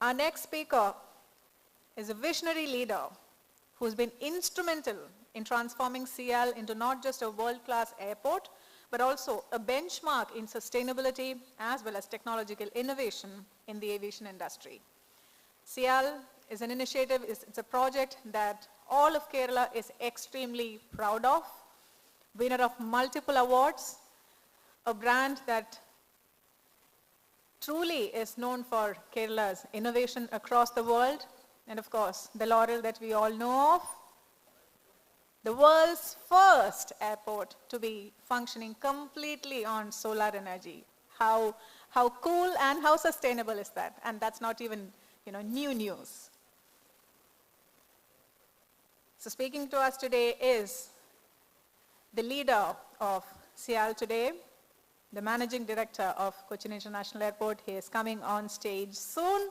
Our next speaker is a visionary leader who's been instrumental in transforming CIAL into not just a world-class airport, but also a benchmark in sustainability as well as technological innovation in the aviation industry. CIAL is an initiative, it's a project that all of Kerala is extremely proud of, winner of multiple awards, a brand that truly is known for Kerala's innovation across the world, and of course, the laurel that we all know of, the world's first airport to be functioning completely on solar energy. How cool and how sustainable is that? And that's not even, new news. So speaking to us today is the leader of CIAL today, the Managing Director of Kochi International Airport. He is coming on stage soon.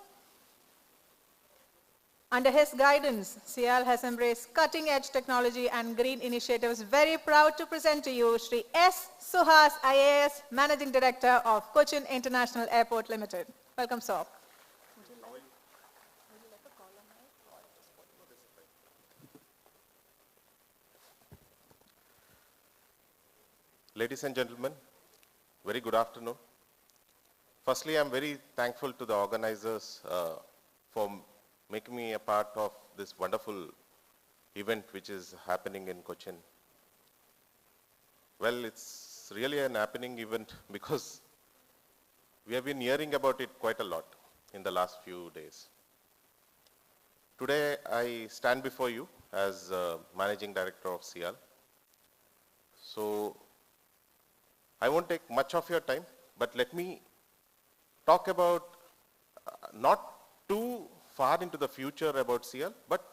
Under his guidance, CIAL has embraced cutting-edge technology and green initiatives. Very proud to present to you Shri S. Suhas IAS, Managing Director of Kochi International Airport Limited. Welcome, sir. Ladies and gentlemen, very good afternoon. Firstly, I'm very thankful to the organizers for making me a part of this wonderful event which is happening in Cochin. Well, it's really an happening event because we have been hearing about it quite a lot in the last few days. Today, I stand before you as Managing Director of CIAL. So, I won't take much of your time, but let me talk about not too far into the future about CIAL, but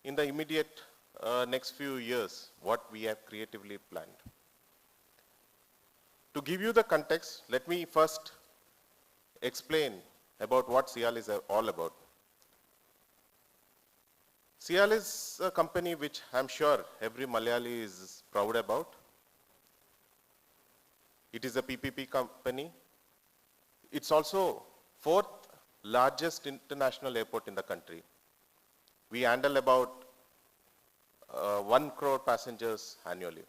in the immediate next few years, what we have creatively planned. To give you the context, let me first explain about what CIAL is all about. CIAL is a company which I'm sure every Malayali is proud about. It is a PPP company. It's also fourth largest international airport in the country. We handle about 1 crore passengers annually.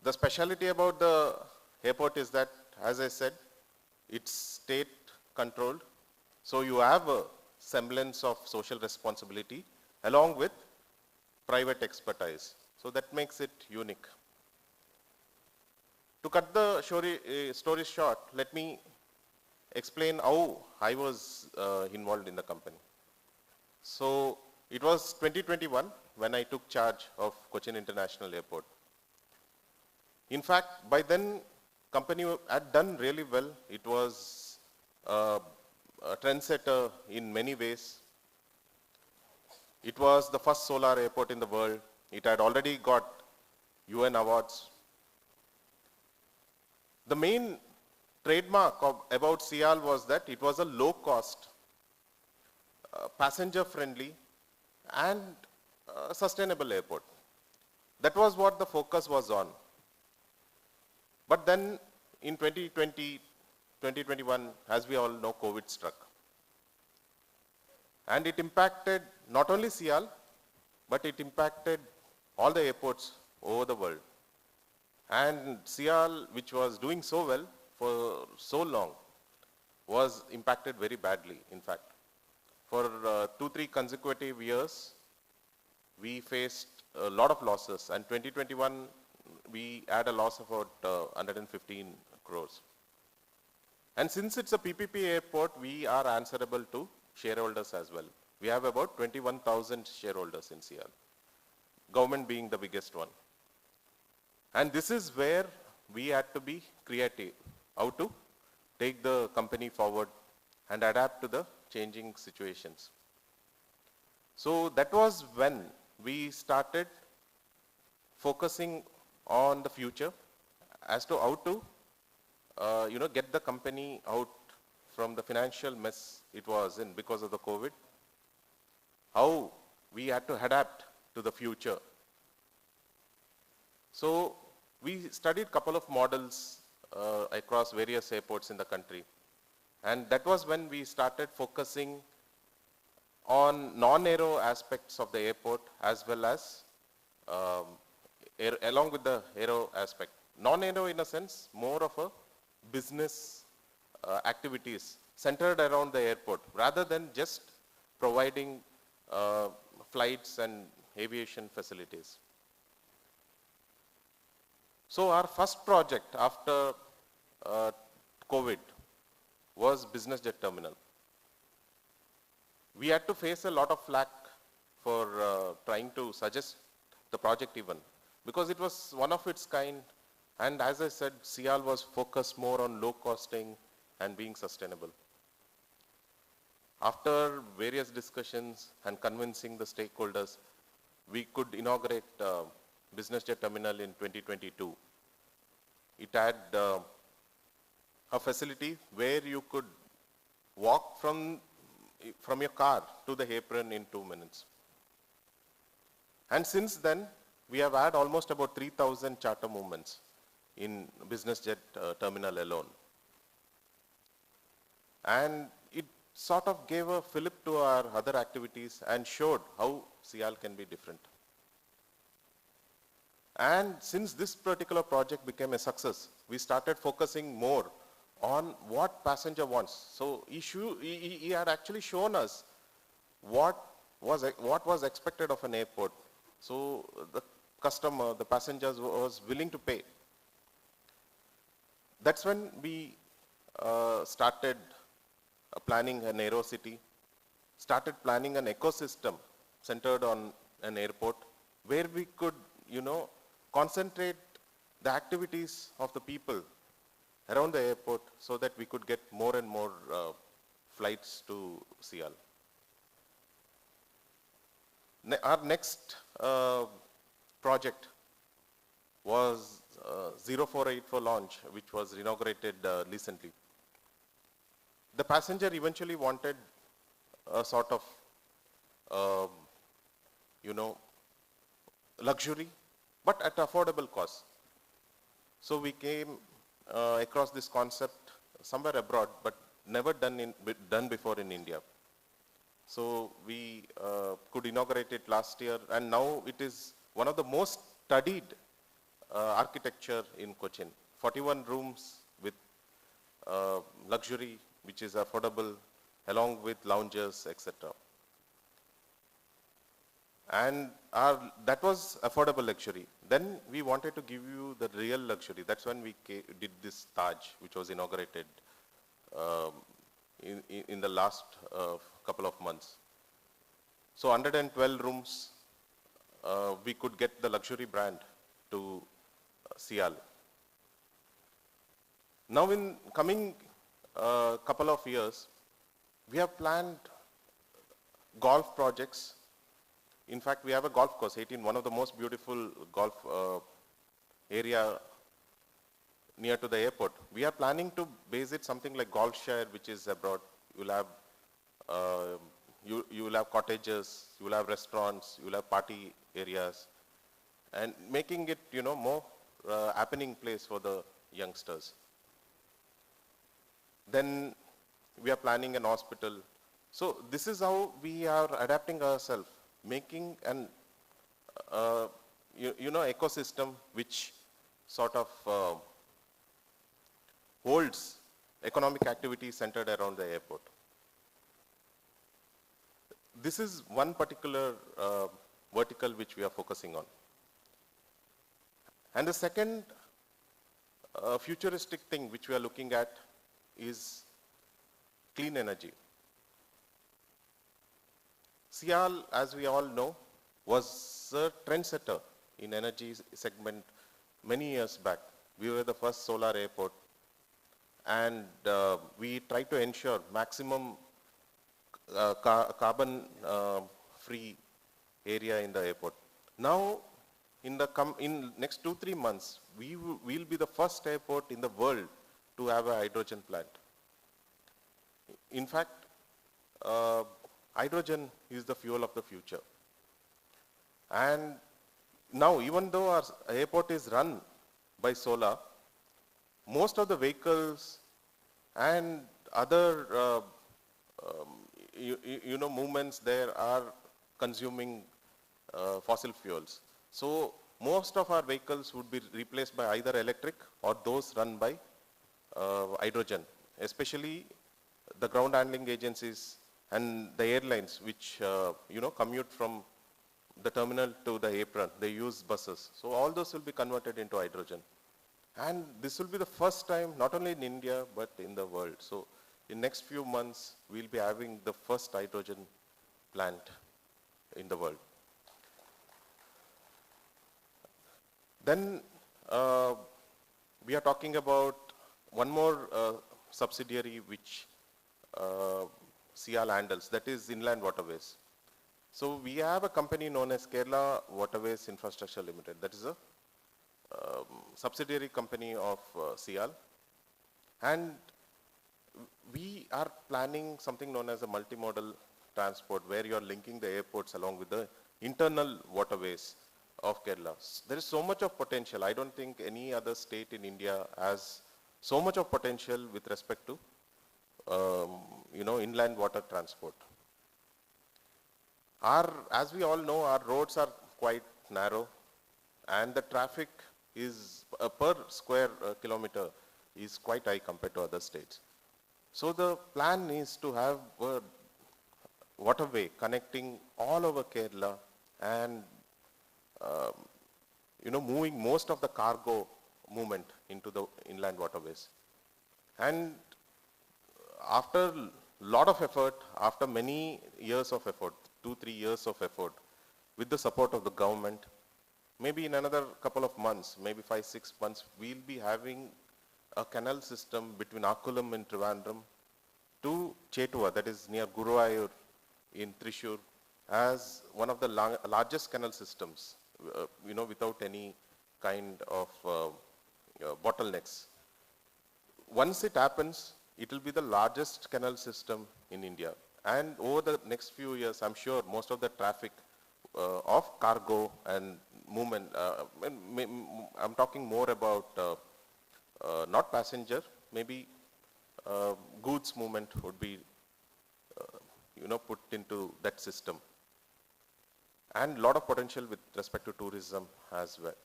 The specialty about the airport is that, as I said, it's state controlled. So you have a semblance of social responsibility along with private expertise. So that makes it unique. To cut the story short, let me explain how I was involved in the company. So it was 2021 when I took charge of Kochi International Airport. In fact, by then, company had done really well. It was a trendsetter in many ways. It was the first solar airport in the world. It had already got UN awards. The main trademark about CIAL was that it was a low-cost, passenger-friendly, and sustainable airport. That was what the focus was on. But then in 2020, 2021, as we all know, COVID struck. And it impacted not only CIAL, but it impacted all the airports over the world. And CIAL, which was doing so well for so long, was impacted very badly, in fact. For 2-3 consecutive years, we faced a lot of losses. And 2021, we had a loss of about 115 crores. And since it's a PPP airport, we are answerable to shareholders as well. We have about 21,000 shareholders in CIAL, government being the biggest one. And this is where we had to be creative, how to take the company forward and adapt to the changing situations. So that was when we started focusing on the future as to how to get the company out from the financial mess it was in because of the COVID, how we had to adapt to the future. So we studied a couple of models across various airports in the country. And that was when we started focusing on non-aero aspects of the airport as well as along with the aero aspect. Non-aero in a sense, more of a business activities centered around the airport rather than just providing flights and aviation facilities. So our first project after COVID was business jet terminal. We had to face a lot of flack for trying to suggest the project even, because it was one of its kind, and as I said, CIAL was focused more on low costing and being sustainable. After various discussions and convincing the stakeholders, we could inaugurate business jet terminal in 2022. It had a facility where you could walk from your car to the apron in 2 minutes. And since then, we have had almost about 3,000 charter movements in business jet terminal alone. And it sort of gave a fillip to our other activities and showed how CIAL can be different. And since this particular project became a success, we started focusing more on what passenger wants. So he had actually shown us what was expected of an airport. So the customer, the passengers was willing to pay. That's when we started planning an aero city, started planning an ecosystem centered on an airport where we could, concentrate the activities of the people around the airport so that we could get more and more flights to CIAL. Our next project was 0484 launch, which was inaugurated recently. The passenger eventually wanted a sort of, luxury, but at affordable cost. So we came across this concept somewhere abroad, but never done before in India. So we could inaugurate it last year, and now it is one of the most studied architecture in Kochi. 41 rooms with luxury, which is affordable, along with lounges, etc. And that was affordable luxury. Then we wanted to give you the real luxury. That's when we did this Taj, which was inaugurated in the last couple of months. So 112 rooms, we could get the luxury brand to CIAL. Now in coming couple of years, we have planned golf projects. In fact, we have a golf course, 18, one of the most beautiful golf area near to the airport. We are planning to base it something like Golf Share, which is abroad. You'll have you will have cottages, you will have restaurants, you will have party areas, and making it more happening place for the youngsters. Then we are planning an hospital. So this is how we are adapting ourselves, making an ecosystem which sort of holds economic activity centered around the airport. This is one particular vertical which we are focusing on. And the second futuristic thing which we are looking at is clean energy. CIAL, as we all know, was a trendsetter in energy segment many years back. We were the first solar airport, and we tried to ensure maximum carbon free area in the airport. Now, in next 2-3 months, we will be the first airport in the world to have a hydrogen plant. In fact, hydrogen is the fuel of the future. And now, even though our airport is run by solar, most of the vehicles and other movements there are consuming fossil fuels. So most of our vehicles would be replaced by either electric or those run by hydrogen, especially the ground handling agencies and the airlines which commute from the terminal to the apron. They use buses. So all those will be converted into hydrogen. And this will be the first time, not only in India, but in the world. So in next few months, we'll be having the first hydrogen plant in the world. Then we are talking about one more subsidiary which CIAL handles, that is inland waterways. So we have a company known as Kerala Waterways Infrastructure Limited. That is a subsidiary company of CIAL. And we are planning something known as a multimodal transport, where you are linking the airports along with the internal waterways of Kerala. There is so much of potential. I don't think any other state in India has so much of potential with respect to inland water transport. As we all know, our roads are quite narrow, and the traffic is per square kilometer is quite high compared to other states. So the plan is to have a waterway connecting all over Kerala and moving most of the cargo movement into the inland waterways. And after a lot of effort, after many years of effort, 2-3 years of effort, with the support of the government, maybe in another couple of months, maybe 5-6 months, we'll be having a canal system between Akkulam in Trivandrum to Chetua, that is near Guruvayur in Thrissur, as one of the largest canal systems, without any kind of bottlenecks. Once it happens, it will be the largest canal system in India. And over the next few years, I'm sure most of the traffic of cargo and movement, I'm talking more about not passenger, maybe goods movement would be put into that system. And a lot of potential with respect to tourism as well.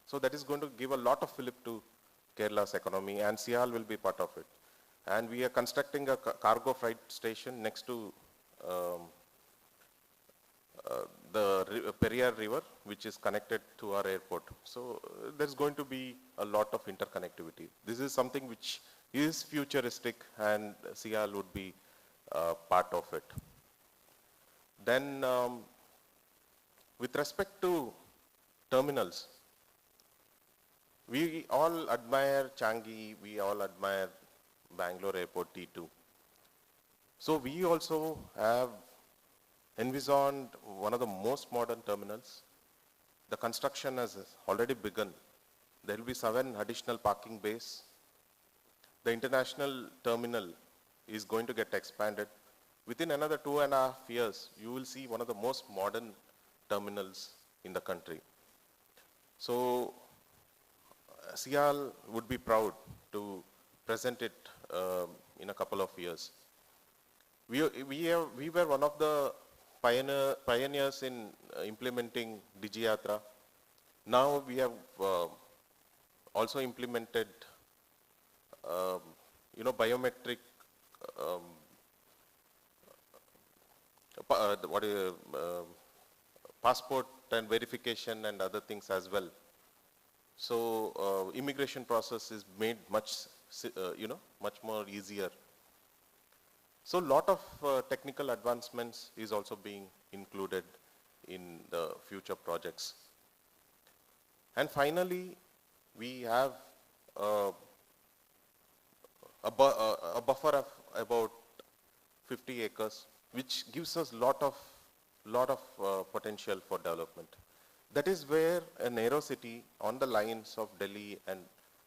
So that is going to give a lot of fillip to Kerala's economy, and CIAL will be part of it. And we are constructing a cargo freight station next to the Periyar River, which is connected to our airport. So there's going to be a lot of interconnectivity. This is something which is futuristic, and CIAL would be part of it. Then with respect to terminals, we all admire Changi, we all admire Bangalore Airport T2. So we also have envisioned one of the most modern terminals. The construction has already begun. There will be 7 additional parking bays. The international terminal is going to get expanded. Within another 2.5 years, you will see one of the most modern terminals in the country. So CIAL would be proud to present it in a couple of years. We were one of the pioneers in implementing DigiYatra. Now we have also implemented biometric passport and verification and other things as well. So immigration process is made much more easier. So a lot of technical advancements is also being included in the future projects. And finally, we have a buffer of about 50 acres, which gives us lot of potential for development. That is where an aero city on the lines of Delhi and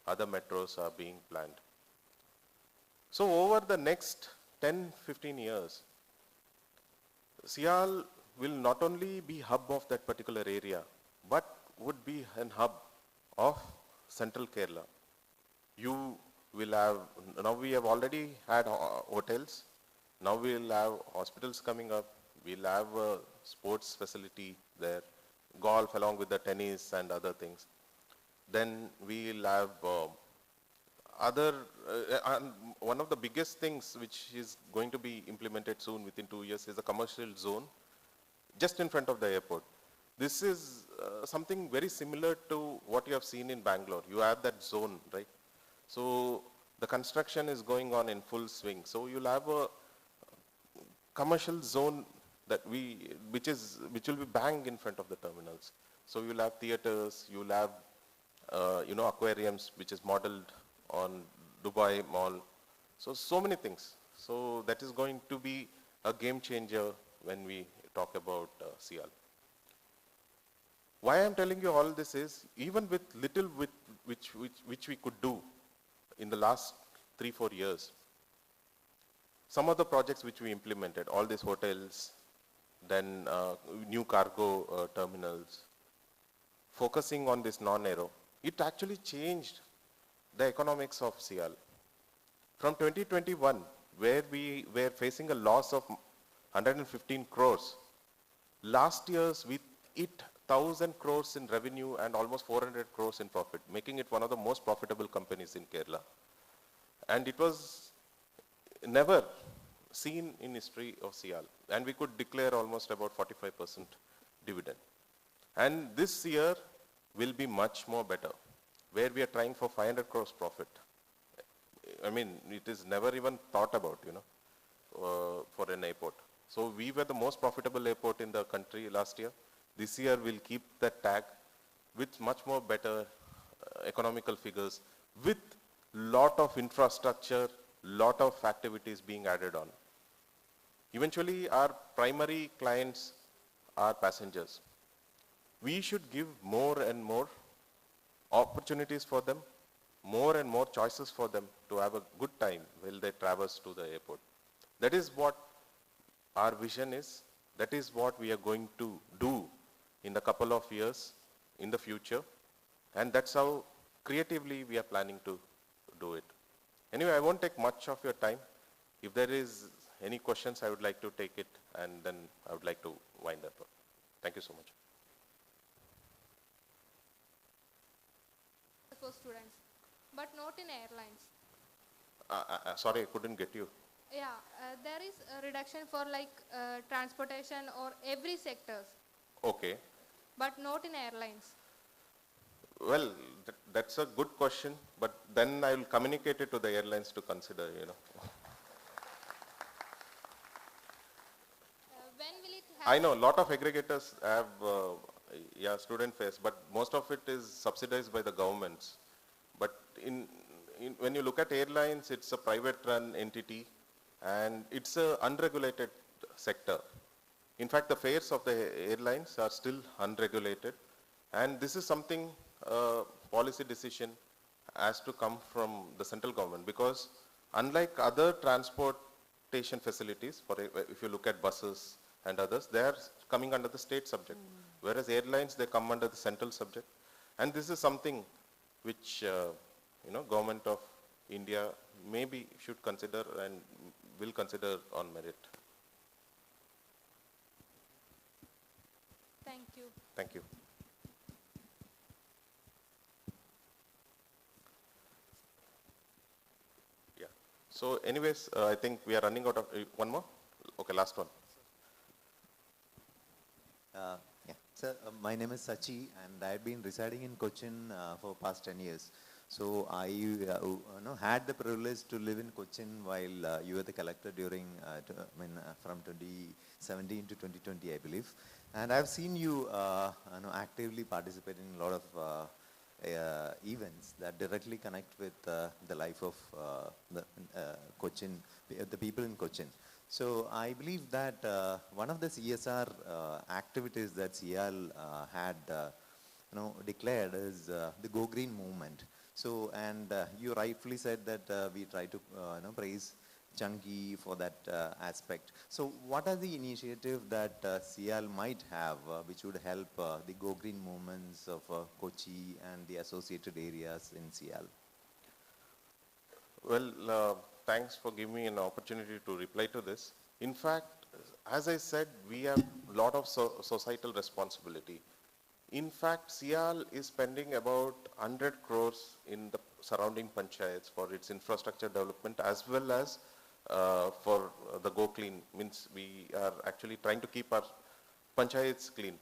other metros are being planned. So over the next 10-15 years, CIAL will not only be hub of that particular area, but would be an hub of central Kerala. You will have, now we have already had hotels, now we'll have hospitals coming up, we'll have a sports facility there, golf along with the tennis and other things. Then we'll have and one of the biggest things which is going to be implemented soon within 2 years is a commercial zone just in front of the airport. This is something very similar to what you have seen in Bangalore. You have that zone, right? So the construction is going on in full swing. So you'll have a commercial zone which will be bang in front of the terminals. So you'll have theaters, you'll have aquariums which is modeled on Dubai Mall. So many things. So that is going to be a game changer when we talk about CIAL. Why I'm telling you all this is, even with little which we could do in the last 3-4 years, some of the projects which we implemented, all these hotels, then new cargo terminals, focusing on this non-aero, it actually changed the economics of CIAL. From 2021, where we were facing a loss of 115 crores, last year's we hit 1,000 crores in revenue and almost 400 crores in profit, making it one of the most profitable companies in Kerala. And it was never seen in history of CIAL. And we could declare almost about 45% dividend. And this year will be much more better, where we are trying for 500 crores profit. I mean, it is never even thought about, for an airport. So we were the most profitable airport in the country last year. This year we'll keep that tag with much more better economical figures, with lot of infrastructure, lot of activities being added on. Eventually our primary clients are passengers. We should give more and more opportunities for them, more and more choices for them to have a good time while they traverse to the airport. That is what our vision is. That is what we are going to do in a couple of years in the future. And that's how creatively we are planning to do it. Anyway, I won't take much of your time. If there is any questions, I would like to take it, and then I would like to wind up. Thank you so much. For students, but not in airlines. Sorry, I couldn't get you. Yeah, there is a reduction for like transportation or every sectors. Okay. But not in airlines. Well, that's a good question, but then I will communicate it to the airlines to consider, When will it happen? I know a lot of aggregators have, student face, but most of it is subsidized by the governments. But when you look at airlines, it's a private run entity and it's a unregulated sector. In fact, the fares of the airlines are still unregulated, and this is something, policy decision has to come from the central government, because unlike other transportation facilities, if you look at buses and others, they are coming under the state subject, whereas airlines, they come under the central subject. And this is something which, government of India maybe should consider and will consider on merit. Thank you. Thank you. Yeah. So anyways, I think we are running out of, one more? Okay, last one. Sir, my name is Sachi, and I've been residing in Cochin for past 10 years. So I had the privilege to live in Cochin while you were the collector during, from 2017 to 2020, I believe. And I've seen you, actively participate in a lot of events that directly connect with the life of the Cochin, the people in Cochin. So I believe that one of the CSR activities that CIAL had declared is the Go Green movement. So, and you rightfully said that we try to praise Chunky for that aspect. So what are the initiatives that CIAL might have which would help the Go Green movements of Kochi and the associated areas in CIAL? Well, thanks for giving me an opportunity to reply to this. In fact, as I said, we have a lot of societal responsibility. In fact, CIAL is spending about 100 crores in the surrounding panchayats for its infrastructure development as well as for the Go Clean. Means we are actually trying to keep our panchayats clean.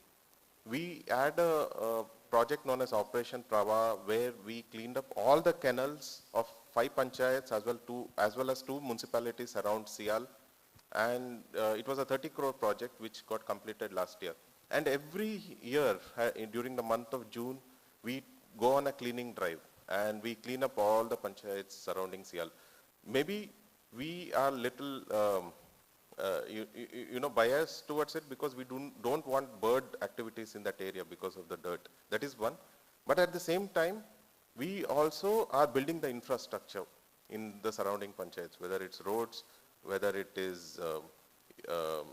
We had a project known as Operation Prava where we cleaned up all the canals of 5 panchayats as well as 2 municipalities around CIAL. And it was a 30 crore project which got completed last year. And every year during the month of June, we go on a cleaning drive and we clean up all the panchayats surrounding CIAL. Maybe we are little biased towards it because we don't want bird activities in that area because of the dirt. That is one. But at the same time, we also are building the infrastructure in the surrounding panchayats, whether it's roads, whether it is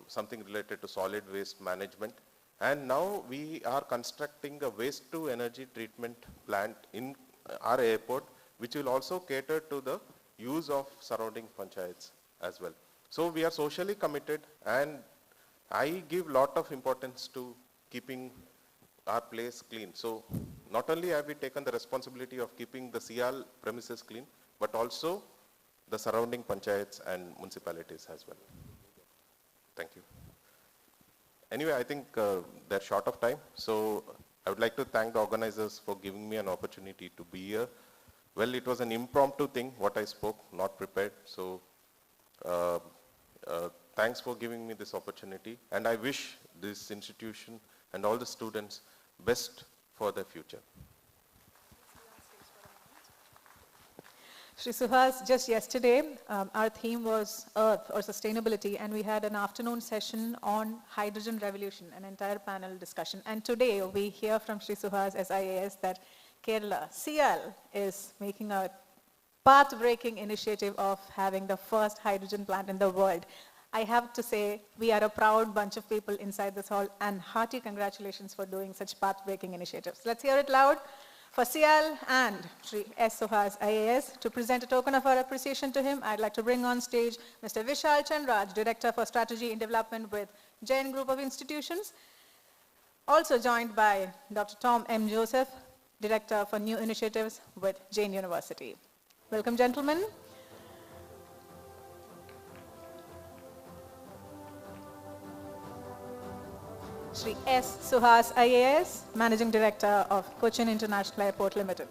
something related to solid waste management. And now we are constructing a waste to energy treatment plant in our airport, which will also cater to the use of surrounding panchayats as well. So we are socially committed, and I give lot of importance to keeping our place clean. So not only have we taken the responsibility of keeping the CIAL premises clean, but also the surrounding panchayats and municipalities as well. Thank you. Anyway, I think they're short of time, so I would like to thank the organizers for giving me an opportunity to be here. Well, it was an impromptu thing, what I spoke, not prepared. So thanks for giving me this opportunity, and I wish this institution and all the students best for their future. Shri Suhas, just yesterday, our theme was Earth or sustainability, and we had an afternoon session on hydrogen revolution, an entire panel discussion. And today, we hear from Shri Suhas S IAS that Kerala, CIAL, is making a path-breaking initiative of having the first hydrogen plant in the world. I have to say, we are a proud bunch of people inside this hall, and hearty congratulations for doing such path-breaking initiatives. Let's hear it loud for CIAL and Shri S. Suhas IAS. To present a token of our appreciation to him, I'd like to bring on stage Mr. Vishal Chandraj, Director for Strategy and Development with Jain Group of Institutions, also joined by Dr. Tom M. Joseph, Director for New Initiatives with Jain University. Welcome, gentlemen. Shri S. Suhas IAS, Managing Director of Kochi International Airport Limited.